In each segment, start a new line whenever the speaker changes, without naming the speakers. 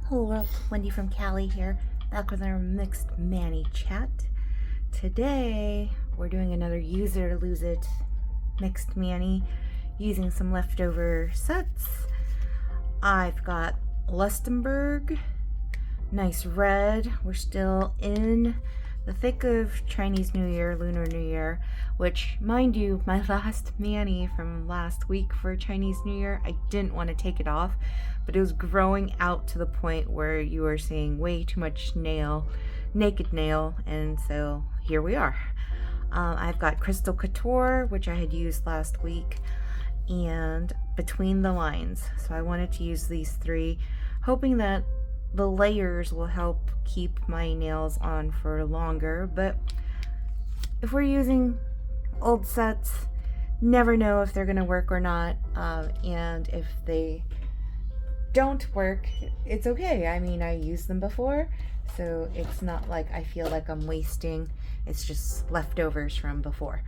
Hello world, Wendy from Cali here, back with our Mixed Manny chat. Today, we're doing another Use It or Lose It Mixed Manny using some leftover sets. I've got Lust-embourg, nice red. We're still in the thick of Chinese New Year, Lunar New Year, which, mind you, my last Manny from last week for Chinese New Year, I didn't want to take it off, but it was growing out to the point where you were seeing way too much naked nail, and so here we are. I've got Crystal Couture, which I had used last week, and Between the Lines. So I wanted to use these three, hoping that the layers will help keep my nails on for longer. But if we're using old sets, never know if they're going to work or not. And if they don't work, it's okay. I mean, I used them before, so it's not like I feel like I'm wasting. It's just leftovers from before.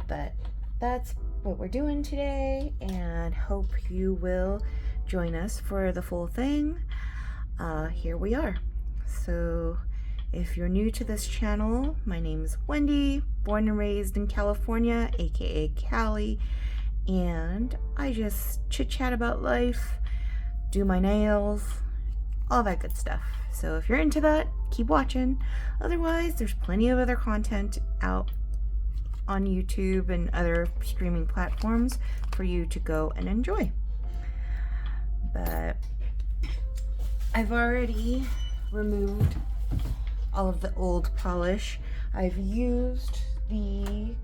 But that's what we're doing today, and hope you will join us for the full thing. Here we are. So if you're new to this channel, my name is Wendy, born and raised in California, aka Cali, and I just chit chat about life, do my nails, all that good stuff. So if you're into that, keep watching. Otherwise, there's plenty of other content out on YouTube and other streaming platforms for you to go and enjoy. But I've already removed all of the old polish. I've used the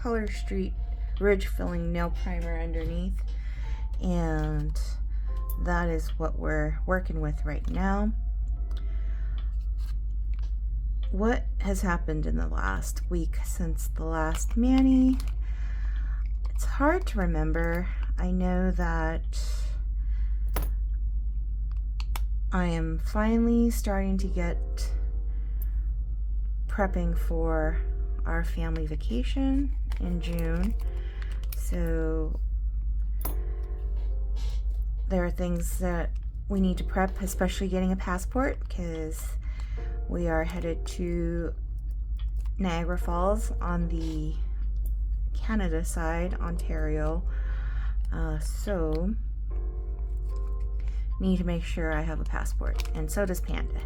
Color Street Ridge Filling Nail Primer underneath, and that is what we're working with right now. What has happened in the last week since the last Manny? It's hard to remember. I know that I am finally starting to get prepping for our family vacation in June. So there are things that we need to prep, especially getting a passport, because we are headed to Niagara Falls on the Canada side, Ontario. So need to make sure I have a passport, and so does Panda.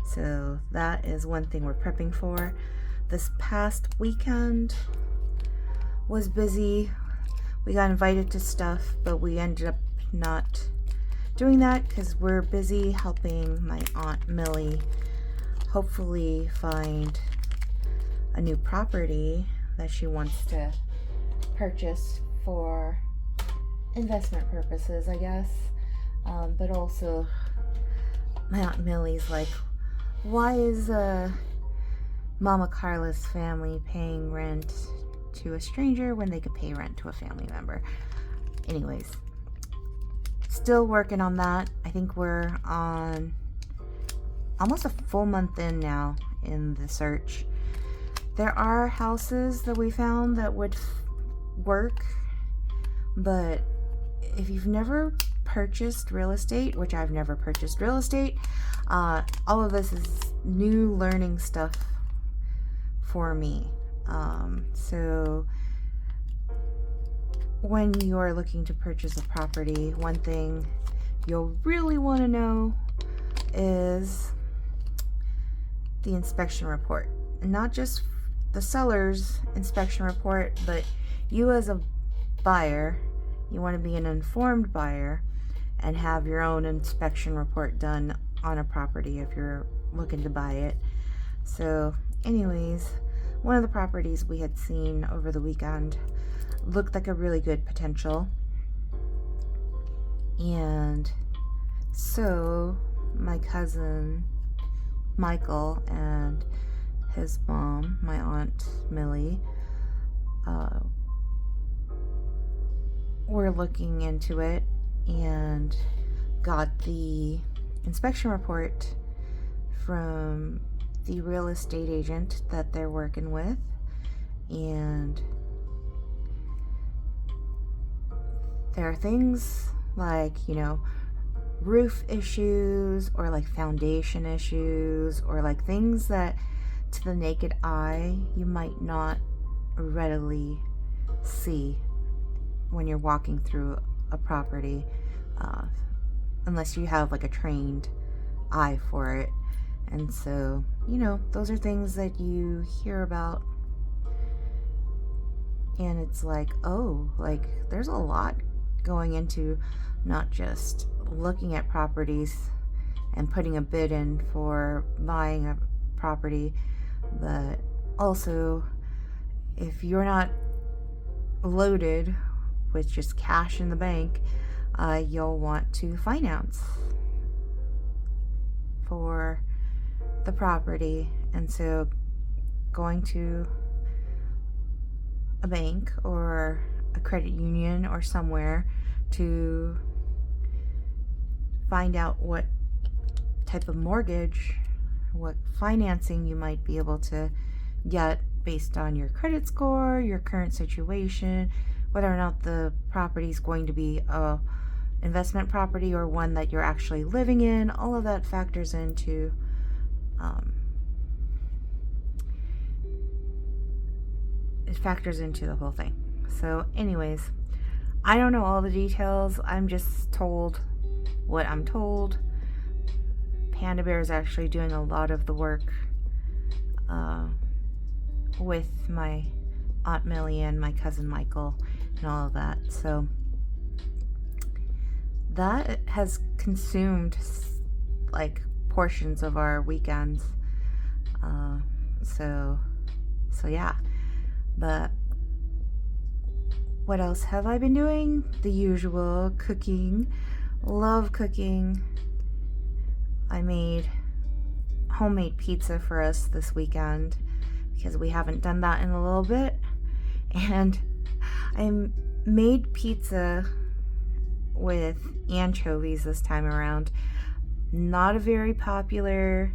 So that is one thing we're prepping for. This past weekend was busy. We got invited to stuff, but we ended up not doing that because we're busy helping my Aunt Millie hopefully find a new property that she wants to purchase for investment purposes, I guess. But also, my Aunt Millie's like, why is Mama Carla's family paying rent to a stranger when they could pay rent to a family member? Anyways, still working on that. I think we're on almost a full month in now in the search. There are houses that we found that would work, but if you've never purchased real estate, which I've never purchased real estate, all of this is new learning stuff for me. So when you're looking to purchase a property, one thing you'll really want to know is the inspection report. And not just the seller's inspection report, but you as a buyer, you want to be an informed buyer and have your own inspection report done on a property if you're looking to buy it. So anyways, one of the properties we had seen over the weekend looked like a really good potential, and so my cousin Michael and his mom, my Aunt Millie, were looking into it and got the inspection report from the real estate agent that they're working with, and there are things like, roof issues or like foundation issues or like things that to the naked eye you might not readily see when you're walking through a property, unless you have like a trained eye for it. And so, those are things that you hear about, and it's like, oh, like there's a lot going into not just looking at properties and putting a bid in for buying a property, but also if you're not loaded with just cash in the bank, you'll want to finance for the property. And so going to a bank or a credit union or somewhere to find out what type of mortgage, what financing you might be able to get based on your credit score, your current situation, whether or not the property is going to be a investment property or one that you're actually living in. All of that factors into the whole thing. So anyways, I don't know all the details. I'm just told what I'm told. Panda Bear is actually doing a lot of the work with my Aunt Millie and my cousin Michael and all of that. So that has consumed like portions of our weekends. So yeah. But what else have I been doing? The usual cooking. Love cooking. I made homemade pizza for us this weekend because we haven't done that in a little bit. And I made pizza with anchovies this time around. Not a very popular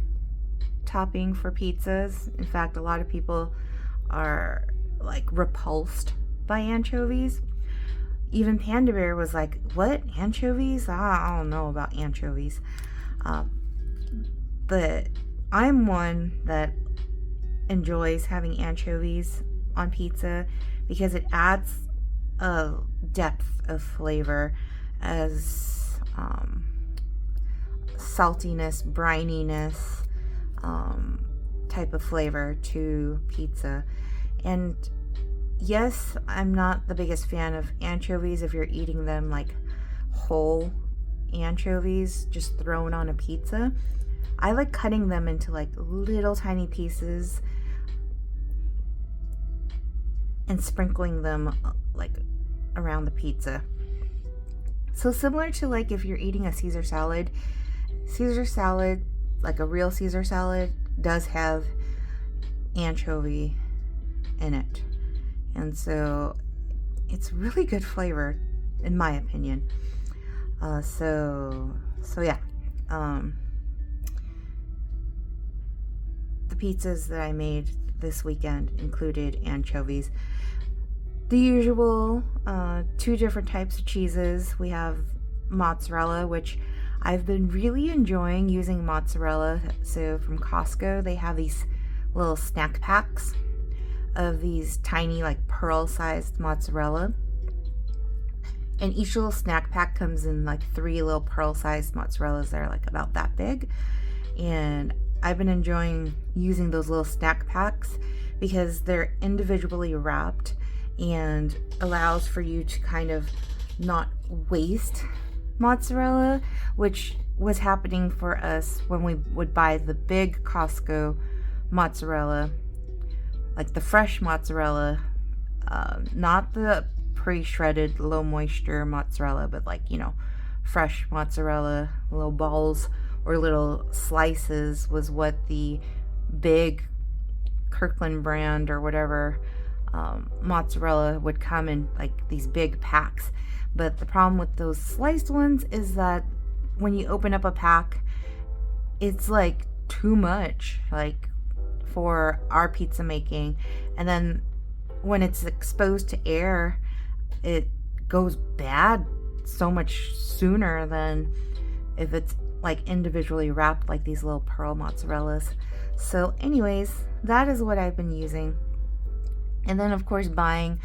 topping for pizzas. In fact, a lot of people are like repulsed by anchovies. Even Panda Bear was like, what, anchovies? I don't know about anchovies. But I'm one that enjoys having anchovies on pizza because it adds a depth of flavor, as saltiness, brininess type of flavor to pizza. And yes, I'm not the biggest fan of anchovies if you're eating them like whole anchovies just thrown on a pizza. I like cutting them into like little tiny pieces and sprinkling them like around the pizza. So similar to like if you're eating a Caesar salad, like a real Caesar salad, does have anchovy in it. And so it's really good flavor in my opinion. So yeah. The pizzas that I made this weekend included anchovies. The usual 2 different types of cheeses. We have mozzarella, which I've been really enjoying using mozzarella. So from Costco, they have these little snack packs of these tiny like pearl-sized mozzarella. And each little snack pack comes in like 3 little pearl-sized mozzarellas that are like about that big. And I've been enjoying using those little snack packs because they're individually wrapped and allows for you to kind of not waste mozzarella, which was happening for us when we would buy the big Costco mozzarella, like the fresh mozzarella, not the pre-shredded low moisture mozzarella, but like, fresh mozzarella, little balls or little slices was what the big Kirkland brand or whatever mozzarella would come in like these big packs. But the problem with those sliced ones is that when you open up a pack, it's like too much, like for our pizza making. And then when it's exposed to air, it goes bad so much sooner than if it's like individually wrapped like these little pearl mozzarellas. So anyways, that is what I've been using. And then of course buying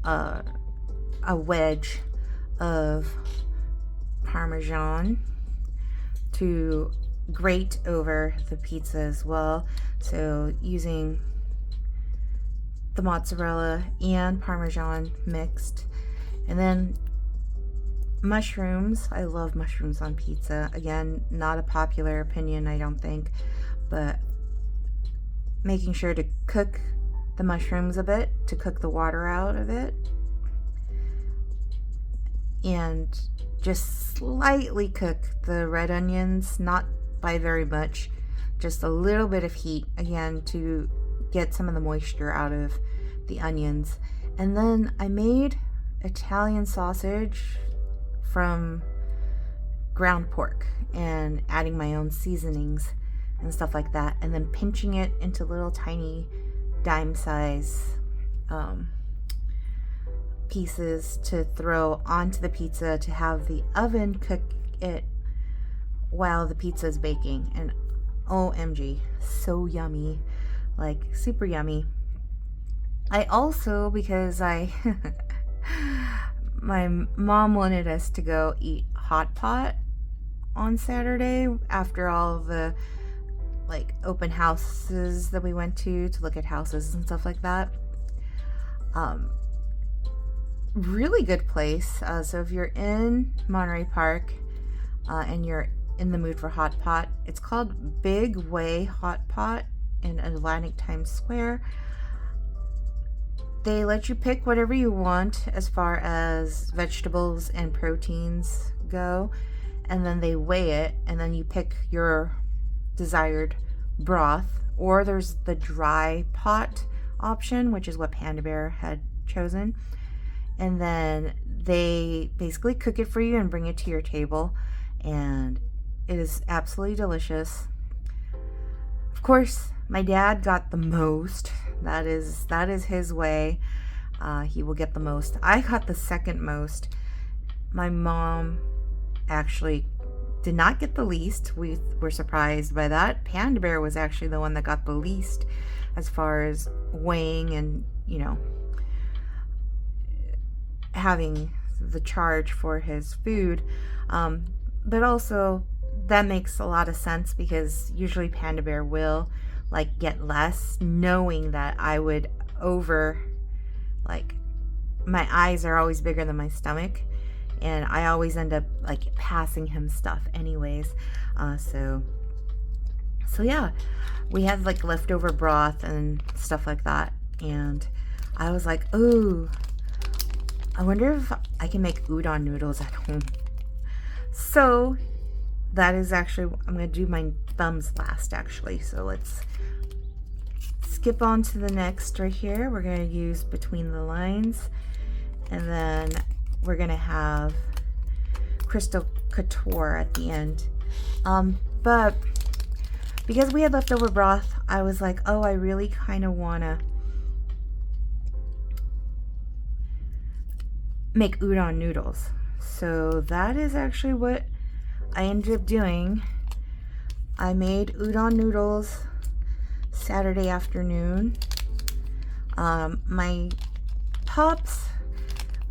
a wedge of Parmesan to grate over the pizza as well. So using the mozzarella and Parmesan mixed. And then mushrooms. I love mushrooms on pizza. Again, not a popular opinion, I don't think, but making sure to cook the mushrooms a bit, to cook the water out of it, and just slightly cook the red onions, not by very much, just a little bit of heat, again, to get some of the moisture out of the onions. And then I made Italian sausage from ground pork and adding my own seasonings and stuff like that, and then pinching it into little tiny dime size pieces to throw onto the pizza to have the oven cook it while the pizza is baking. And OMG, so yummy, like super yummy. I also, because my mom wanted us to go eat hot pot on Saturday after all the like open houses that we went to look at houses and stuff like that. Really good place. So if you're in Monterey Park and you're in the mood for hot pot, it's called Big Way Hot Pot in Atlantic Times Square. They let you pick whatever you want as far as vegetables and proteins go, and then they weigh it, and then you pick your desired broth, or there's the dry pot option, which is what Panda Bear had chosen. And then they basically cook it for you and bring it to your table, and it is absolutely delicious. Of course, my dad got the most. That is his way. He will get the most. I got the second most. My mom actually did not get the least. We were surprised by that. Panda Bear was actually the one that got the least as far as weighing and, you know, having the charge for his food. But also that makes a lot of sense, because usually Panda Bear will like get less, knowing that I would like my eyes are always bigger than my stomach, and I always end up like passing him stuff anyways. So yeah, we had like leftover broth and stuff like that, and I was like, oh, I wonder if I can make udon noodles at home. So that is actually, I'm going to do my thumbs last actually. So let's skip on to the next right here. We're going to use between the lines, and then we're going to have Crystal Couture at the end. But because we had leftover broth, I was like, oh, I really kind of want to make udon noodles. So that is actually what I ended up doing. I made udon noodles Saturday afternoon. My Pops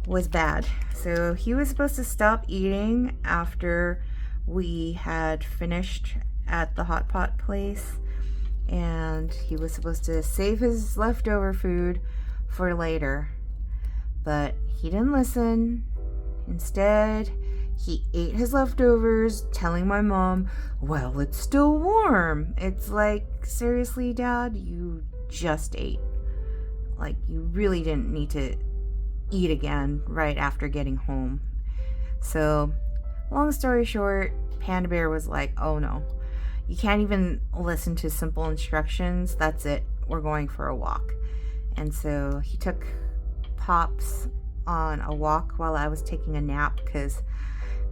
was bad, so he was supposed to stop eating after we had finished at the hot pot place, and he was supposed to save his leftover food for later, but he didn't listen. Instead, he ate his leftovers, telling my mom, well, it's still warm. It's like, seriously, Dad, you just ate. Like, you really didn't need to eat again right after getting home. So, long story short, Panda Bear was like, oh no, you can't even listen to simple instructions. That's it. We're going for a walk. And so he took Pops on a walk while I was taking a nap, because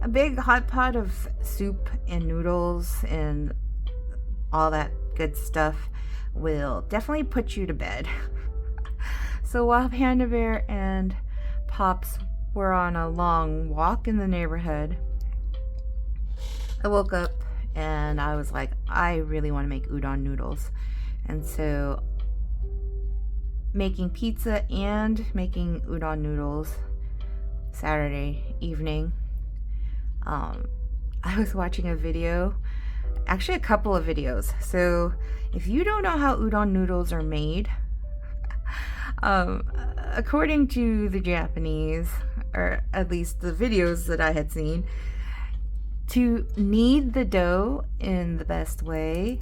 a big hot pot of soup and noodles and all that good stuff will definitely put you to bed. So while Panda Bear and Pops were on a long walk in the neighborhood, I woke up and I was like, I really want to make udon noodles. And so making pizza and making udon noodles Saturday evening. I was watching a video, actually a couple of videos. So if you don't know how udon noodles are made, according to the Japanese, or at least the videos that I had seen, to knead the dough in the best way,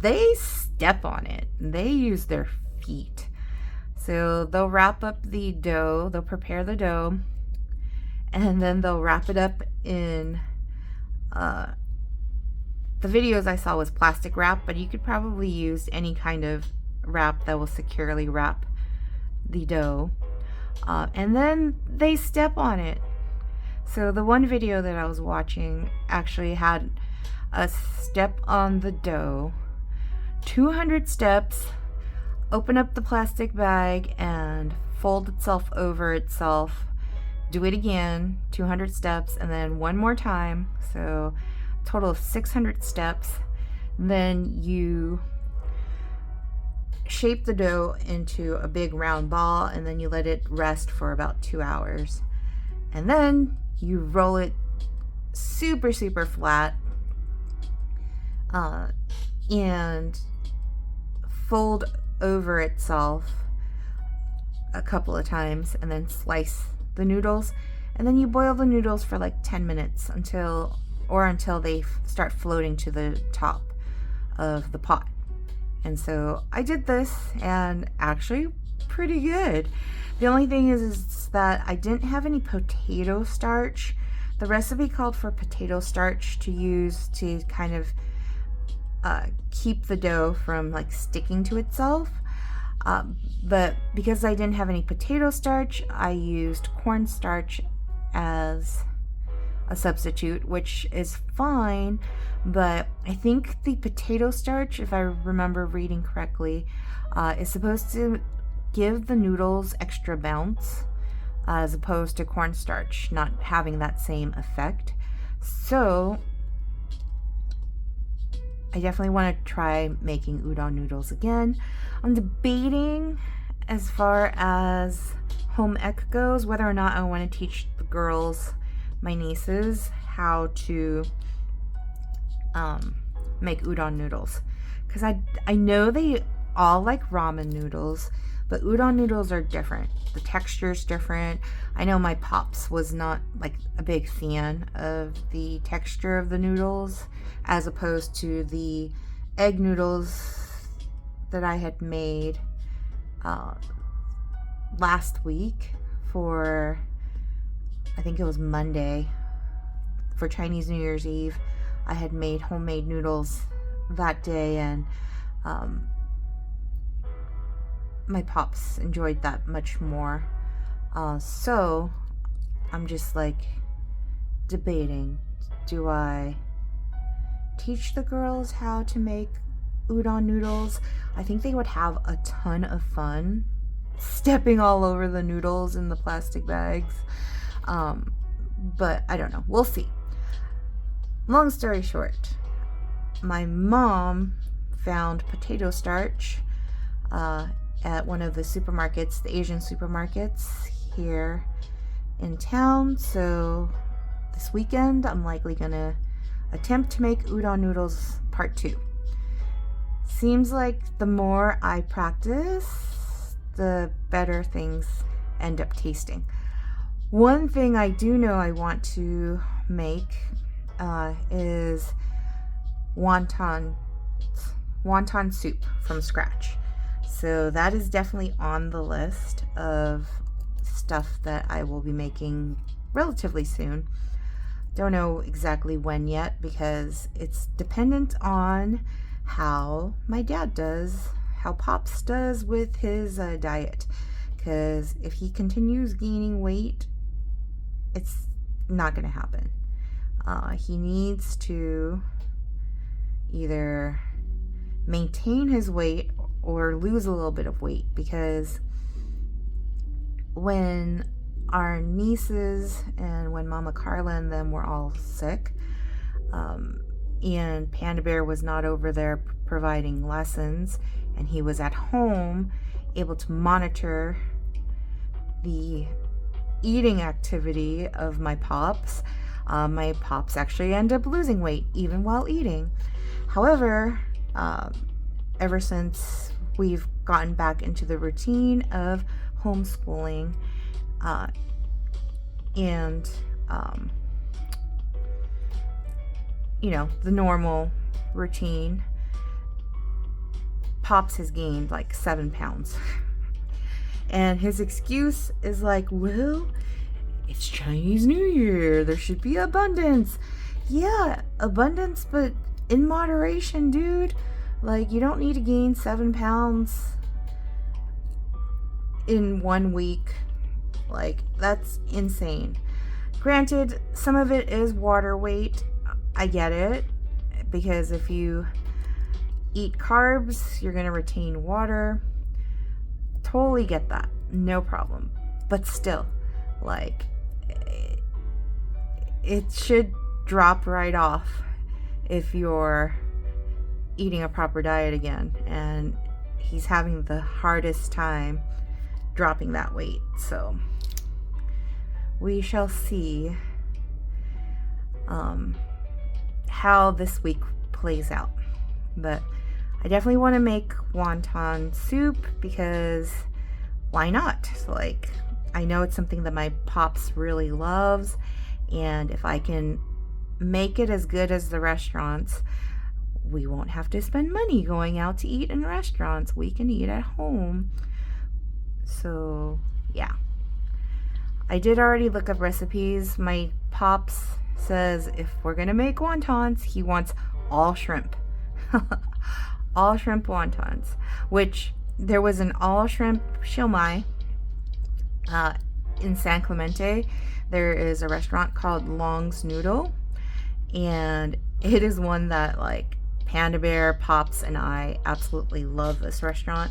they step on it. They use their feet. So they'll wrap up the dough, they'll prepare the dough, and then they'll wrap it up in, the videos I saw was plastic wrap, but you could probably use any kind of wrap that will securely wrap the dough. And then they step on it. So the one video that I was watching actually had a step on the dough, 200 steps, open up the plastic bag and fold itself over itself, do it again, 200 steps, and then one more time, so a total of 600 steps. Then you shape the dough into a big round ball, and then you let it rest for about 2 hours. And then you roll it super flat, and fold over itself a couple of times, and then slice the noodles, and then you boil the noodles for like 10 minutes until they start floating to the top of the pot. And so I did this, and actually pretty good. The only thing is that I didn't have any potato starch. The recipe called for potato starch to use to kind of keep the dough from like sticking to itself. But because I didn't have any potato starch, I used cornstarch as a substitute, which is fine. But I think the potato starch, if I remember reading correctly, is supposed to give the noodles extra bounce, as opposed to cornstarch not having that same effect. So I definitely want to try making udon noodles again. I'm debating, as far as home ec goes, whether or not I want to teach the girls, my nieces, how to make udon noodles, because I know they all like ramen noodles, but udon noodles are different. The texture is different. I know my pops was not like a big fan of the texture of the noodles, as opposed to the egg noodles that I had made last week for, I think it was Monday, for Chinese New Year's Eve. I had made homemade noodles that day, and my pops enjoyed that much more. So I'm just like debating, do I teach the girls how to make udon noodles? I think they would have a ton of fun stepping all over the noodles in the plastic bags. But I don't know. We'll see. Long story short, my mom found potato starch at one of the supermarkets, the Asian supermarkets here in town. So this weekend, I'm likely gonna attempt to make udon noodles part 2. Seems like the more I practice, the better things end up tasting. One thing I do know I want to make is wonton soup from scratch. So that is definitely on the list of stuff that I will be making relatively soon. Don't know exactly when yet, because it's dependent on how my dad does, how Pops does with his diet. Because if he continues gaining weight, it's not going to happen. He needs to either maintain his weight or lose a little bit of weight, because when our nieces and when Mama Carla and them were all sick, and Panda Bear was not over there providing lessons, and he was at home able to monitor the eating activity of my Pops. My Pops actually end up losing weight even while eating. However, ever since we've gotten back into the routine of homeschooling and the normal routine, Pops has gained like 7 pounds. And his excuse is like, well, it's Chinese New Year, there should be abundance. Yeah, abundance, but in moderation, dude. Like, you don't need to gain 7 pounds in 1 week. Like, that's insane. Granted, some of it is water weight. I get it, because if you eat carbs, you're going to retain water. Totally get that. No problem. But still, like, it should drop right off if you're eating a proper diet again. And he's having the hardest time dropping that weight. So we shall see how this week plays out. But I definitely want to make wonton soup, because why not? Like, I know it's something that my Pops really loves, and if I can make it as good as the restaurants, we won't have to spend money going out to eat in restaurants. We can eat at home. So yeah, I did already look up recipes. My Pops says if we're gonna make wontons, he wants all shrimp. All shrimp wontons, which there was an all shrimp shilmai in San Clemente. There is a restaurant called Long's Noodle, and it is one that, like, Panda Bear, Pops, and I absolutely love this restaurant.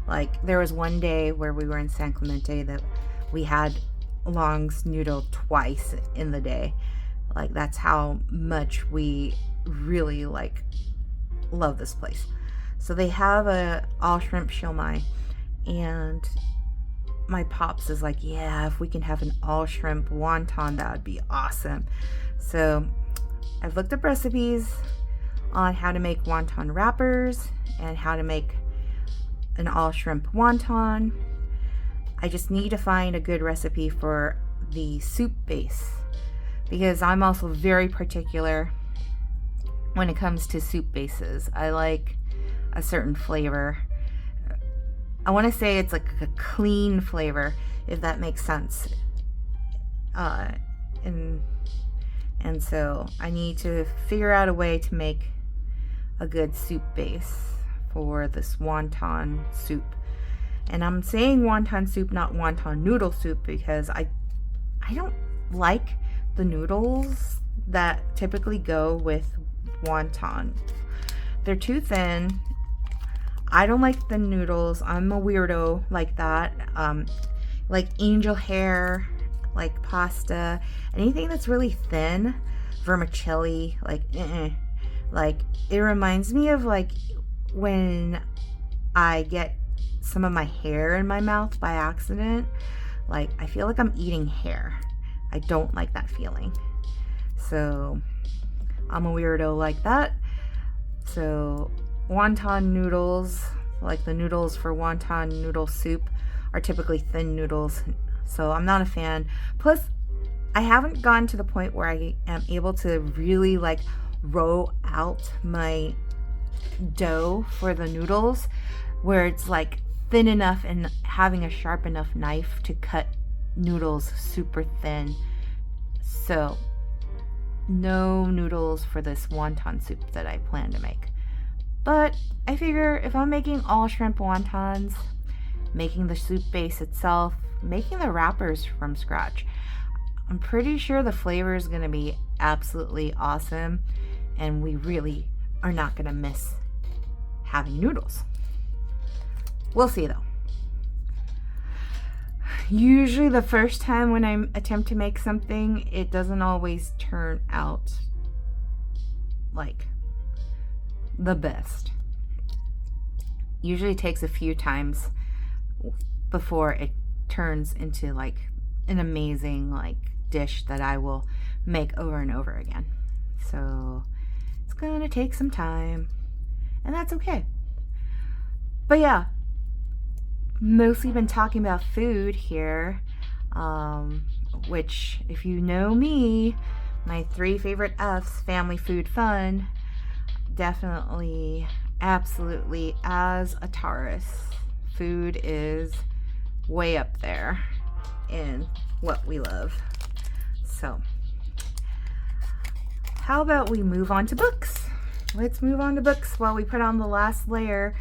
Like, there was one day where we were in San Clemente that we had Long's Noodle twice in the day. Like, that's how much we really, like, love this place. So they have a all shrimp shilmai, and my Pops is like, yeah, if we can have an all shrimp wonton, that would be awesome. So I've looked up recipes on how to make wonton wrappers and how to make an all shrimp wonton. I just need to find a good recipe for the soup base, because I'm also very particular when it comes to soup bases. I like a certain flavor. I want to say it's like a clean flavor, if that makes sense. And so I need to figure out a way to make a good soup base for this wonton soup. And I'm saying wonton soup, not wonton noodle soup, because I don't like the noodles that typically go with wonton. They're too thin. I don't like the noodles. I'm a weirdo like that. Like angel hair, like pasta, anything that's really thin, vermicelli, like like, it reminds me of like when I get some of my hair in my mouth by accident. Like, I feel like I'm eating hair. I don't like that feeling. So I'm a weirdo like that. So wonton noodles, like the noodles for wonton noodle soup, are typically thin noodles. So I'm not a fan. Plus, I haven't gotten to the point where I am able to really like roll out my dough for the noodles, where it's like thin enough and having a sharp enough knife to cut noodles super thin. So no noodles for this wonton soup that I plan to make. But I figure if I'm making all shrimp wontons, making the soup base itself, making the wrappers from scratch, I'm pretty sure the flavor is going to be absolutely awesome, and we really are not going to miss having noodles. We'll see though. Usually the first time when I attempt to make something, it doesn't always turn out like the best. Usually takes a few times before it turns into like an amazing like dish that I will make over and over again. So it's gonna take some time, and that's okay. But yeah, mostly been talking about food here, which, if you know me, my 3 favorite F's, family, food, fun, definitely, absolutely, as a Taurus, food is way up there in what we love. So how about we move on to books? Let's move on to books while we put on the last layer.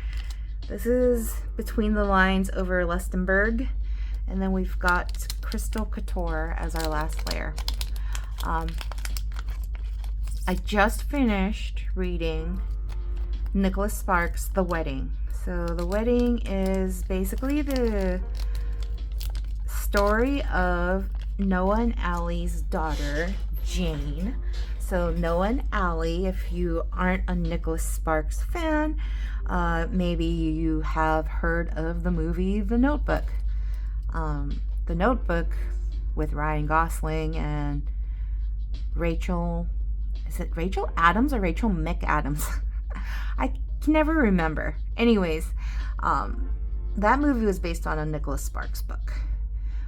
This is Between the Lines over Lust-embourg, and then we've got Crystal Couture as our last layer. I just finished reading Nicholas Sparks' The Wedding. So The Wedding is basically the story of Noah and Allie's daughter, Jane. So Noah and Allie, if you aren't a Nicholas Sparks fan, maybe you have heard of the movie The Notebook. The Notebook with Ryan Gosling and Rachel, is it Rachel Adams or Rachel McAdams? I can never remember. Anyways, that movie was based on a Nicholas Sparks book,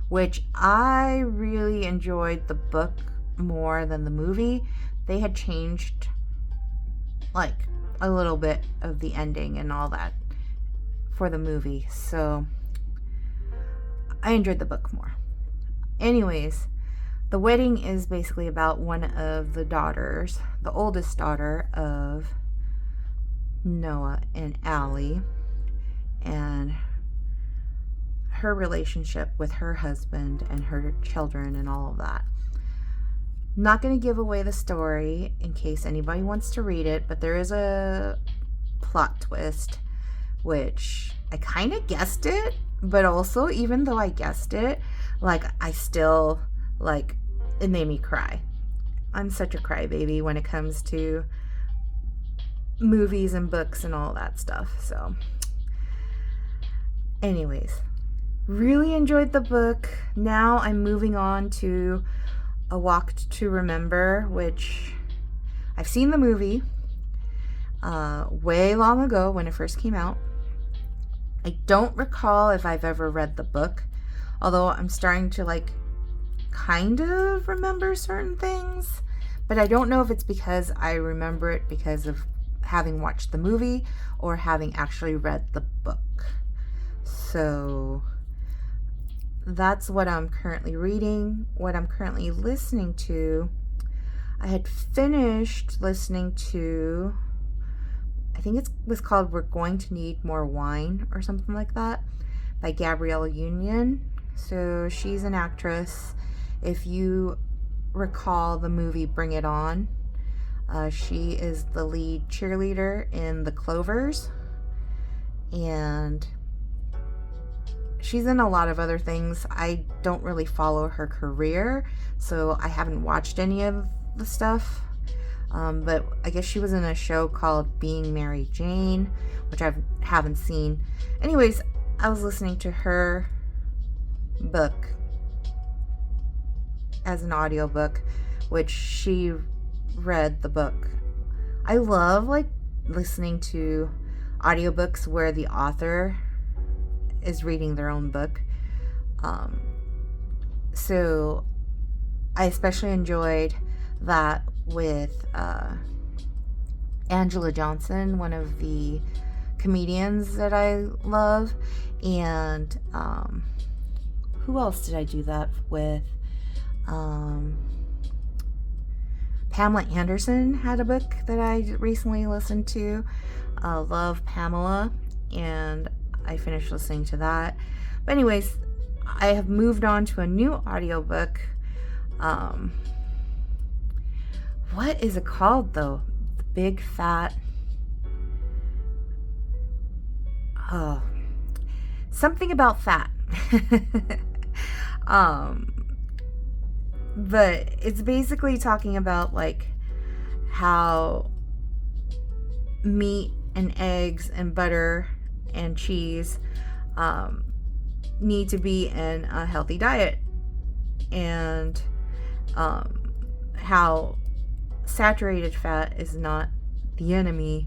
which I really enjoyed the book more than the movie. They had changed like a little bit of the ending and all that for the movie, so I enjoyed the book more. Anyways, The Wedding is basically about one of the daughters, the oldest daughter of Noah and Allie, and her relationship with her husband and her children and all of that. Not going to give away the story in case anybody wants to read it, but there is a plot twist, which I kind of guessed it, but also, even though I guessed it, like, I still, like, it made me cry. I'm such a crybaby when it comes to movies and books and all that stuff. So anyways, really enjoyed the book. Now I'm moving on to A Walk to Remember, which I've seen the movie way long ago when it first came out. I don't recall if I've ever read the book, although I'm starting to like kind of remember certain things, but I don't know if it's because I remember it because of having watched the movie or having actually read the book. So that's what I'm currently reading. What I'm currently listening to, I had finished listening to, I think it was called We're Going to Need More Wine or something like that, by Gabrielle Union. So she's an actress. If you recall the movie Bring It On, she is the lead cheerleader in The Clovers, and she's in a lot of other things. I don't really follow her career, so I haven't watched any of the stuff, but I guess she was in a show called Being Mary Jane, which I haven't seen. Anyways, I was listening to her book as an audiobook, which she read the book. I love like listening to audiobooks where the author is reading their own book. So I especially enjoyed that with Angela Johnson, one of the comedians that I love. And who else did I do that with? Pamela Anderson had a book that I recently listened to, Love, Pamela, and I finished listening to that. But anyways, I have moved on to a new audiobook. What is it called though? The Big Fat... Oh, something about fat. But it's basically talking about like how meat and eggs and butter and cheese need to be in a healthy diet, and how saturated fat is not the enemy,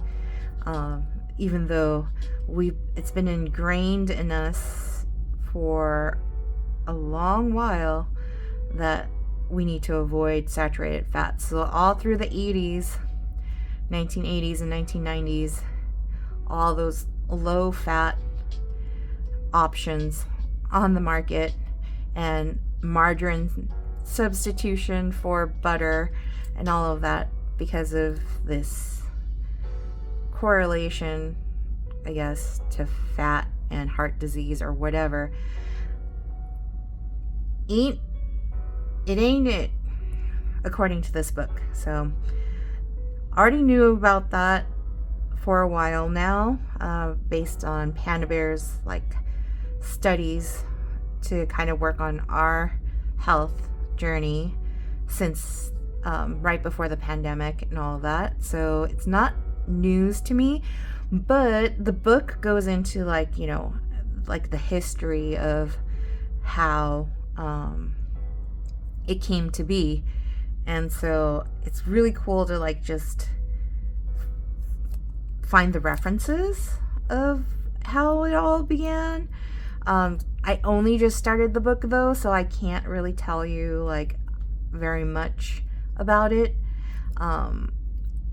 even though it's been ingrained in us for a long while that we need to avoid saturated fats. So all through the 80s, 1980s and 1990s, all those low fat options on the market, and margarine substitution for butter and all of that, because of this correlation, I guess, to fat and heart disease or whatever. It ain't it, according to this book. So I already knew about that for a while now, based on Panda Bear's studies to kind of work on our health journey since right before the pandemic and all of that. So it's not news to me, but the book goes into the history of how it came to be. And so it's really cool to just find the references of how it all began. I only just started the book though, so I can't really tell you very much about it,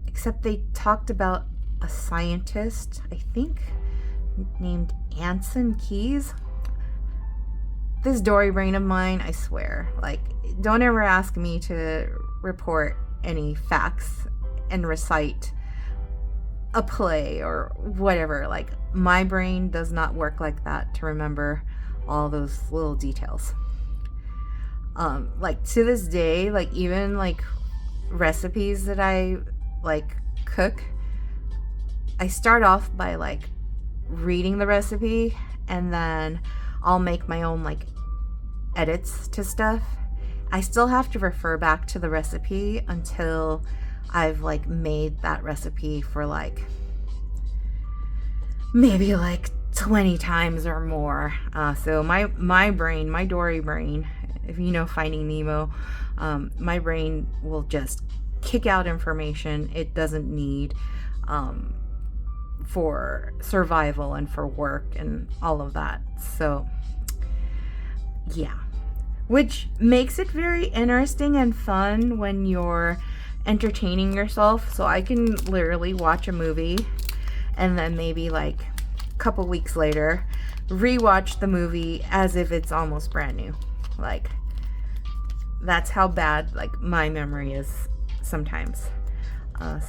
except they talked about a scientist, I think, named Anson Keyes. This Dory brain of mine, I swear, don't ever ask me to report any facts and recite a play or whatever. My brain does not work like that to remember all those little details. To this day, even recipes that I cook, I start off by reading the recipe, and then I'll make my own edits to stuff. I still have to refer back to the recipe until I've made that recipe for maybe 20 times or more. So my brain, my Dory brain, if you know Finding Nemo, my brain will just kick out information it doesn't need for survival and for work and all of that. So yeah, which makes it very interesting and fun when you're entertaining yourself. So I can literally watch a movie and then maybe a couple weeks later rewatch the movie as if it's almost brand new. That's how bad my memory is sometimes.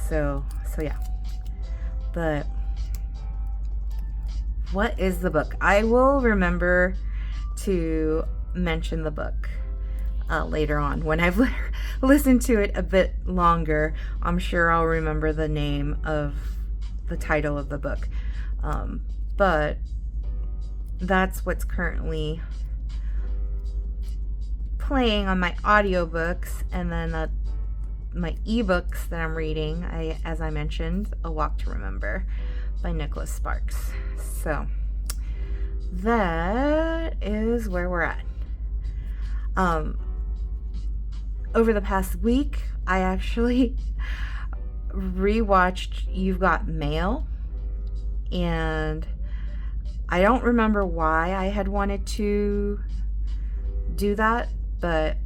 So yeah. But what is the book? I will remember to mention the book later on when I've listened to it a bit longer. I'm sure I'll remember the name of the title of the book. But that's what's currently playing on my audiobooks, and then my ebooks that I'm reading, as I mentioned, A Walk to Remember by Nicholas Sparks. So that is where we're at. Over the past week, I actually rewatched You've Got Mail, and I don't remember why I had wanted to do that, but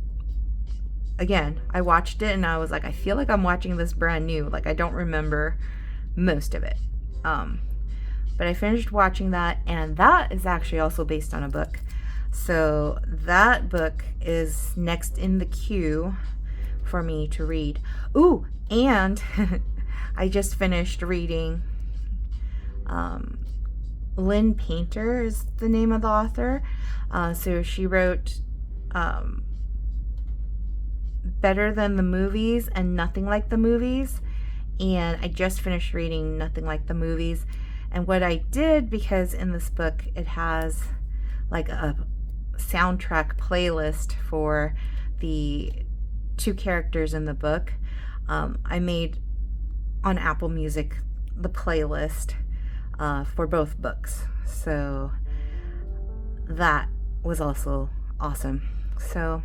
again, I watched it and I was I feel like I'm watching this brand new. I don't remember most of it. But I finished watching that, and that is actually also based on a book. So that book is next in the queue for me to read. Ooh, and I just finished reading Lynn Painter is the name of the author. So she wrote Better Than the Movies and Nothing Like the Movies. And I just finished reading Nothing Like the Movies. And what I did, because in this book it has a soundtrack playlist for the two characters in the book, I made on Apple Music the playlist for both books. So that was also awesome. So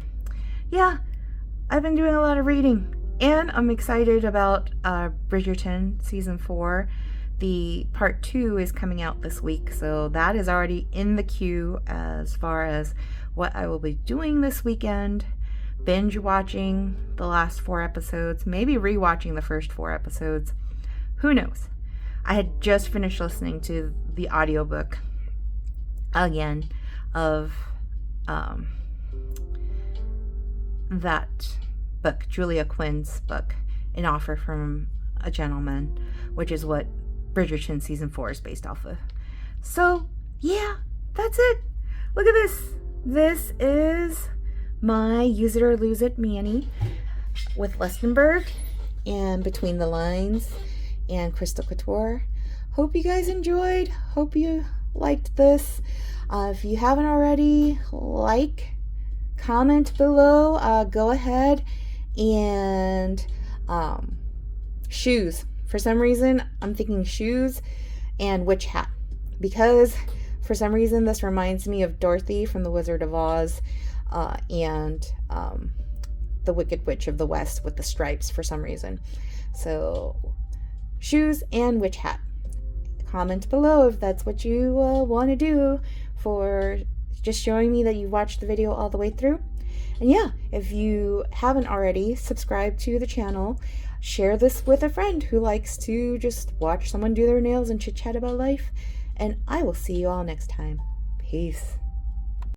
yeah, I've been doing a lot of reading, and I'm excited about Bridgerton season 4. The part 2 is coming out this week, so that is already in the queue as far as what I will be doing this weekend. Binge watching the last 4 episodes, maybe rewatching the first 4 episodes. Who knows? I had just finished listening to the audiobook again of that book, Julia Quinn's book, An Offer from a Gentleman, which is what Bridgerton season 4 is based off of. So yeah, that's it. Look at this. This is my Use It or Lose It Manny with Lust-embourg and Between the Lines and Crystal Couture. Hope you guys enjoyed. Hope you liked this. If you haven't already, like, comment below. Go ahead and shoes. For some reason, I'm thinking shoes and witch hat, because for some reason this reminds me of Dorothy from The Wizard of Oz and the Wicked Witch of the West with the stripes for some reason. So shoes and witch hat. Comment below if that's what you want to do, for just showing me that you watched the video all the way through. And yeah, if you haven't already, subscribe to the channel. Share this with a friend who likes to just watch someone do their nails and chit chat about life. And I will see you all next time. Peace.